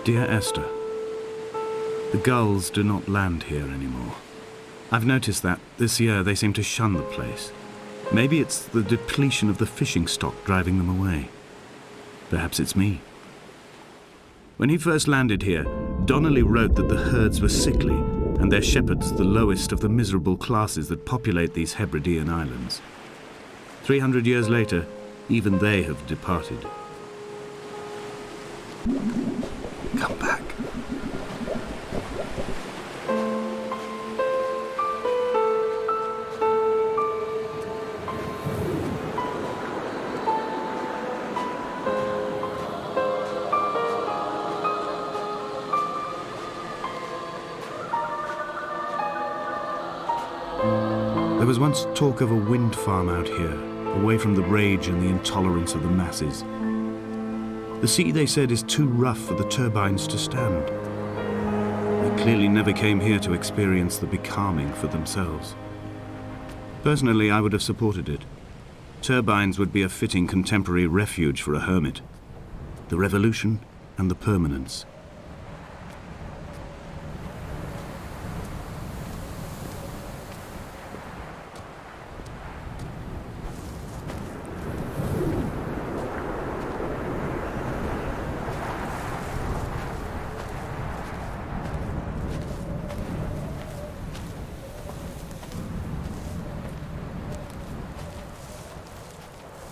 Dear Esther, the gulls do not land here anymore. I've noticed that this year they seem to shun the place. Maybe it's the depletion of the fishing stock driving them away. Perhaps it's me. When he first landed here, Donnelly wrote that the herds were sickly and their shepherds the lowest of the miserable classes that populate these Hebridean islands. 300 years later, even they have departed. Come back. There was once talk of a wind farm out here, away from the rage and the intolerance of the masses. The sea, they said, is too rough for the turbines to stand. They clearly never came here to experience the becalming for themselves. Personally, I would have supported it. Turbines would be a fitting contemporary refuge for a hermit. The revolution and the permanence.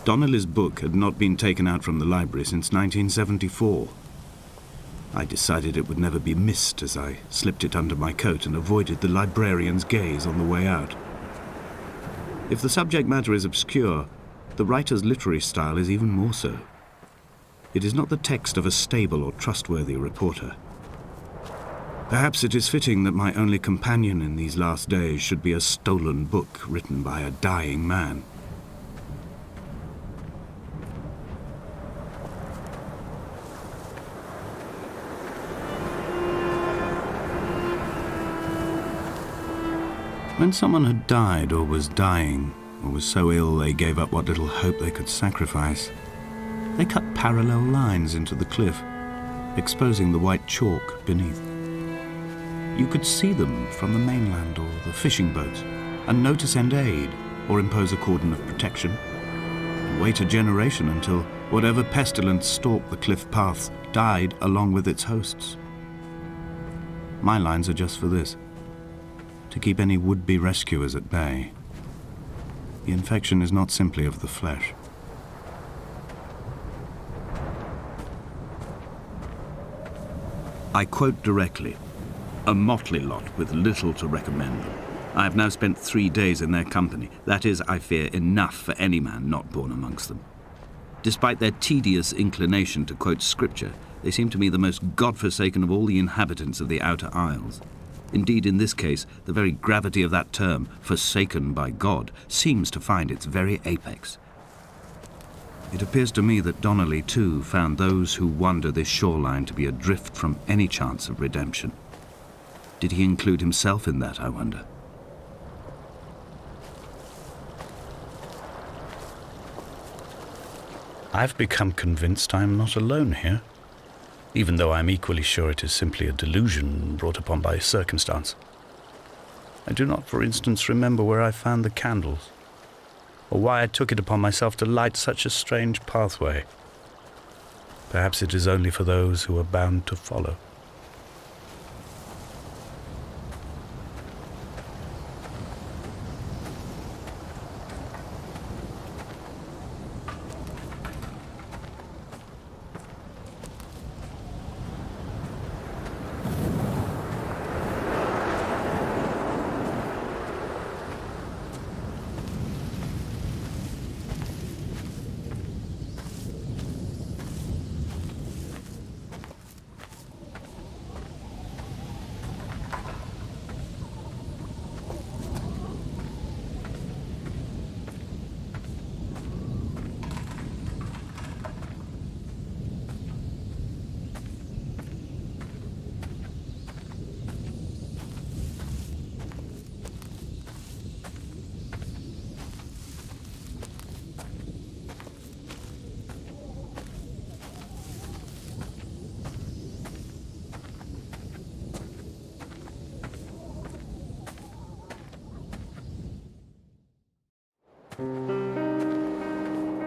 Donnelly's book had not been taken out from the library since 1974. I decided it would never be missed as I slipped it under my coat and avoided the librarian's gaze on the way out. If the subject matter is obscure, the writer's literary style is even more so. It is not the text of a stable or trustworthy reporter. Perhaps it is fitting that my only companion in these last days should be a stolen book written by a dying man. When someone had died or was dying, or was so ill they gave up what little hope they could sacrifice, they cut parallel lines into the cliff, exposing the white chalk beneath. You could see them from the mainland or the fishing boats, and know to send aid or impose a cordon of protection, and wait a generation until whatever pestilence stalked the cliff paths died along with its hosts. My lines are just for this: to keep any would-be rescuers at bay. The infection is not simply of the flesh. I quote directly: a motley lot with little to recommend them. I have now spent 3 days in their company. That is, I fear, enough for any man not born amongst them. Despite their tedious inclination to quote scripture, they seem to me the most godforsaken of all the inhabitants of the outer isles. Indeed, in this case, the very gravity of that term, forsaken by God, seems to find its very apex. It appears to me that Donnelly, too, found those who wander this shoreline to be adrift from any chance of redemption. Did he include himself in that, I wonder? I've become convinced I am not alone here, even though I am equally sure it is simply a delusion brought upon by circumstance. I do not, for instance, remember where I found the candles, or why I took it upon myself to light such a strange pathway. Perhaps it is only for those who are bound to follow.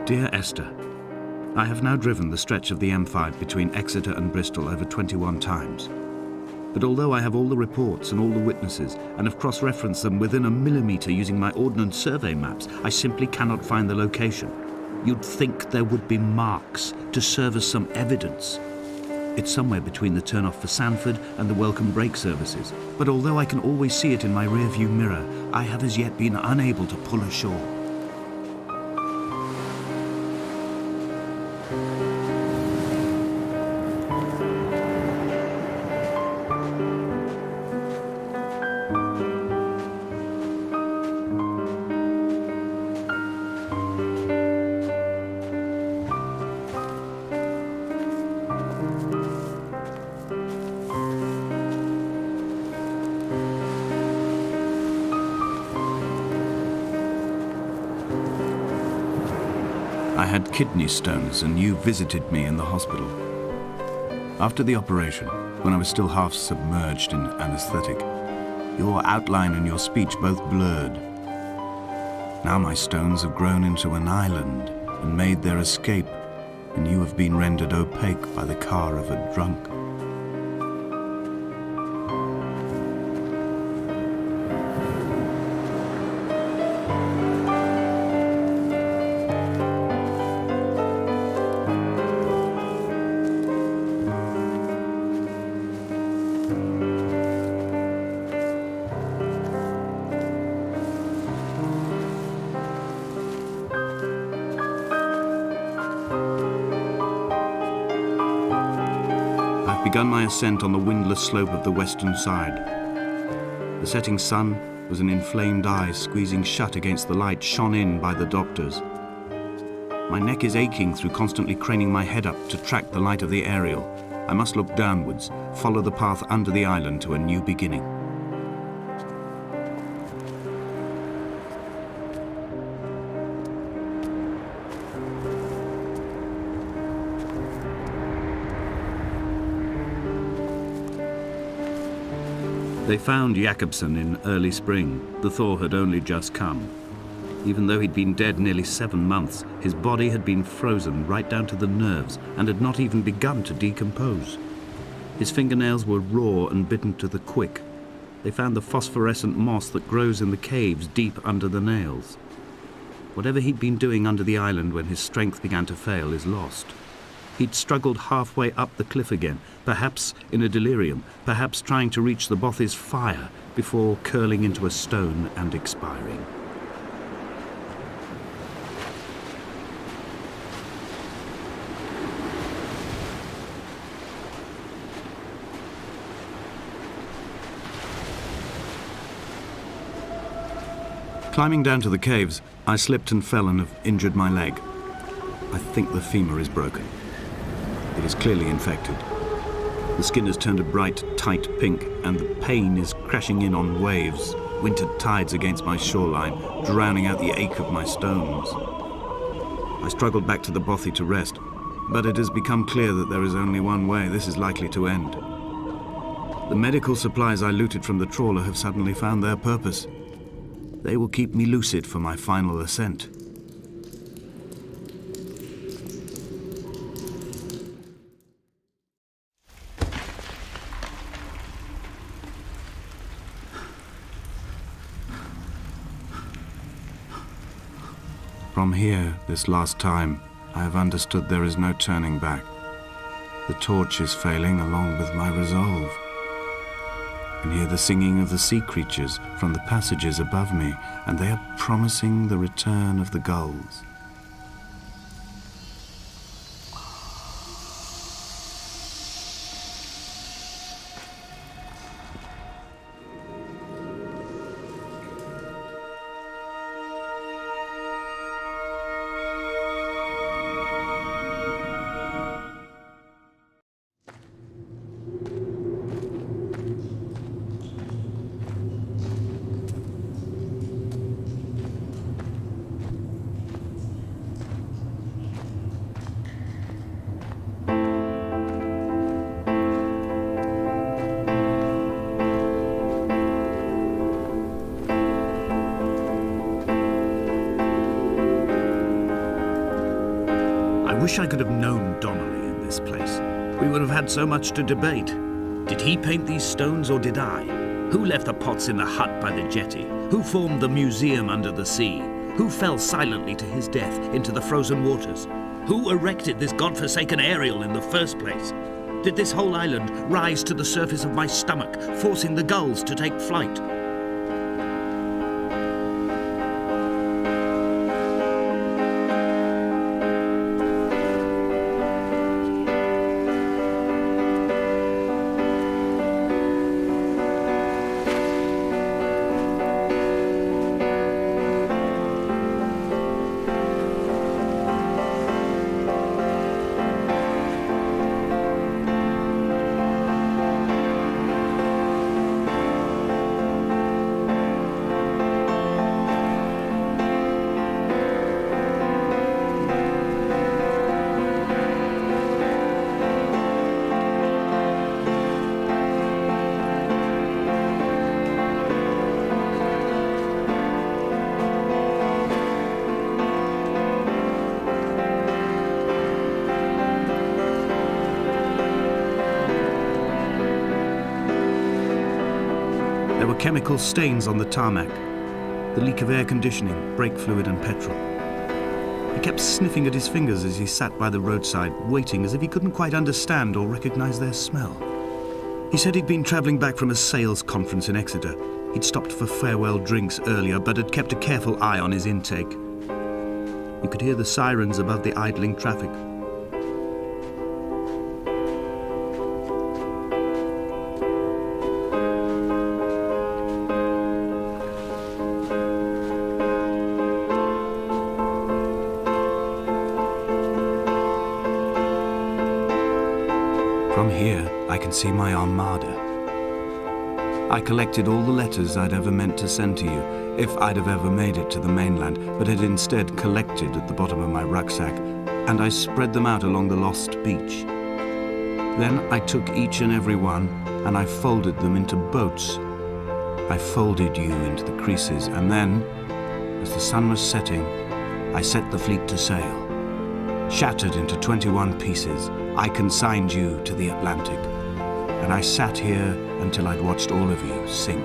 Dear Esther, I have now driven the stretch of the M5 between Exeter and Bristol over 21 times. But although I have all the reports and all the witnesses and have cross-referenced them within a millimetre using my Ordnance Survey maps, I simply cannot find the location. You'd think there would be marks to serve as some evidence. It's somewhere between the turn-off for Sanford and the welcome brake services. But although I can always see it in my rear-view mirror, I have as yet been unable to pull ashore. I had kidney stones and you visited me in the hospital. After the operation, when I was still half submerged in anaesthetic, your outline and your speech both blurred. Now my stones have grown into an island and made their escape, and you have been rendered opaque by the car of a drunk. Begun my ascent on the windless slope of the western side. The setting sun was an inflamed eye squeezing shut against the light shone in by the doctors. My neck is aching through constantly craning my head up to track the light of the aerial. I must look downwards, follow the path under the island to a new beginning. They found Jakobsen in early spring. The thaw had only just come. Even though he'd been dead nearly 7 months, his body had been frozen right down to the nerves and had not even begun to decompose. His fingernails were raw and bitten to the quick. They found the phosphorescent moss that grows in the caves deep under the nails. Whatever he'd been doing under the island when his strength began to fail is lost. He'd struggled halfway up the cliff again, perhaps in a delirium, perhaps trying to reach the Bothy's fire before curling into a stone and expiring. Climbing down to the caves, I slipped and fell and have injured my leg. I think the femur is broken. It is clearly infected. The skin has turned a bright, tight pink, and the pain is crashing in on waves, wintered tides against my shoreline, drowning out the ache of my stones. I struggled back to the Bothy to rest, but it has become clear that there is only one way this is likely to end. The medical supplies I looted from the trawler have suddenly found their purpose. They will keep me lucid for my final ascent. From here, this last time, I have understood there is no turning back. The torch is failing along with my resolve. I can hear the singing of the sea creatures from the passages above me, and they are promising the return of the gulls. wish I could have known Donnelly in this place. We would have had so much to debate. Did he paint these stones or did I? Who left the pots in the hut by the jetty? Who formed the museum under the sea? Who fell silently to his death into the frozen waters? Who erected this godforsaken aerial in the first place? Did this whole island rise to the surface of my stomach, forcing the gulls to take flight? There were chemical stains on the tarmac, the leak of air conditioning, brake fluid and petrol. He kept sniffing at his fingers as he sat by the roadside, waiting as if he couldn't quite understand or recognize their smell. He said he'd been traveling back from a sales conference in Exeter. He'd stopped for farewell drinks earlier, but had kept a careful eye on his intake. You could hear the sirens above the idling traffic. From here, I can see my armada. I collected all the letters I'd ever meant to send to you, if I'd have ever made it to the mainland, but had instead collected at the bottom of my rucksack, and I spread them out along the lost beach. Then I took each and every one, and I folded them into boats. I folded you into the creases, and then, as the sun was setting, I set the fleet to sail. Shattered into 21 pieces, I consigned you to the Atlantic, and I sat here until I'd watched all of you sink.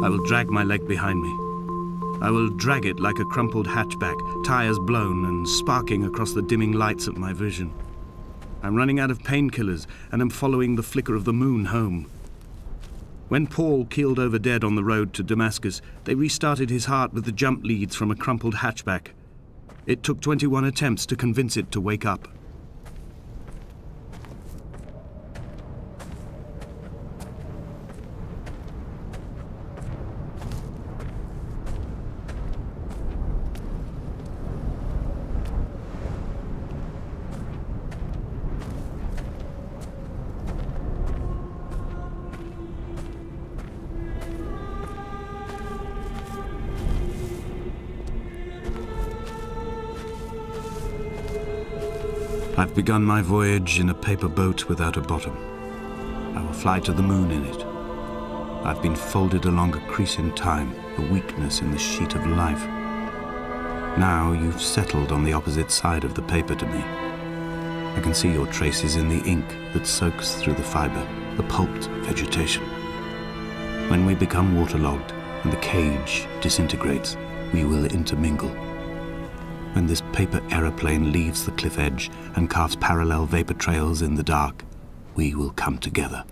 I will drag my leg behind me. I will drag it like a crumpled hatchback, tires blown and sparking across the dimming lights of my vision. I'm running out of painkillers and am following the flicker of the moon home. When Paul keeled over dead on the road to Damascus, they restarted his heart with the jump leads from a crumpled hatchback. It took 21 attempts to convince it to wake up. I've begun my voyage in a paper boat without a bottom. I will fly to the moon in it. I've been folded along a crease in time, a weakness in the sheet of life. Now you've settled on the opposite side of the paper to me. I can see your traces in the ink that soaks through the fiber, the pulped vegetation. When we become waterlogged and the cage disintegrates, we will intermingle. When this paper aeroplane leaves the cliff edge and carves parallel vapor trails in the dark, we will come together.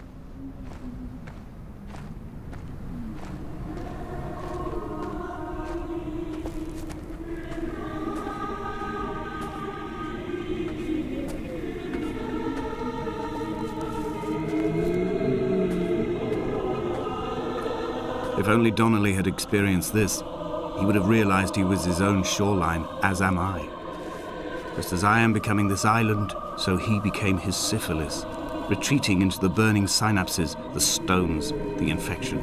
If only Donnelly had experienced this, he would have realized he was his own shoreline, as am I. Just as I am becoming this island, so he became his syphilis, retreating into the burning synapses, the stones, the infection.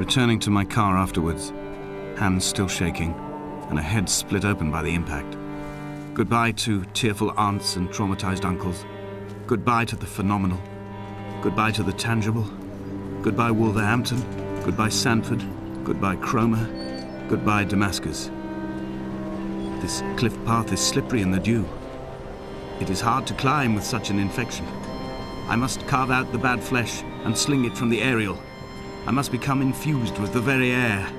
Returning to my car afterwards, hands still shaking, and a head split open by the impact. Goodbye to tearful aunts and traumatized uncles. Goodbye to the phenomenal. Goodbye to the tangible. Goodbye Wolverhampton. Goodbye Sanford. Goodbye Cromer. Goodbye Damascus. This cliff path is slippery in the dew. It is hard to climb with such an infection. I must carve out the bad flesh and sling it from the aerial. I must become infused with the very air.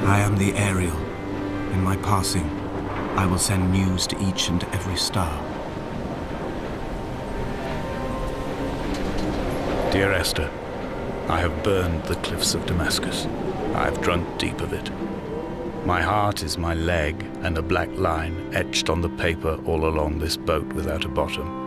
I am the aerial. In my passing, I will send news to each and every star. Dear Esther, I have burned the cliffs of Damascus. I have drunk deep of it. My heart is my leg and a black line etched on the paper all along this boat without a bottom.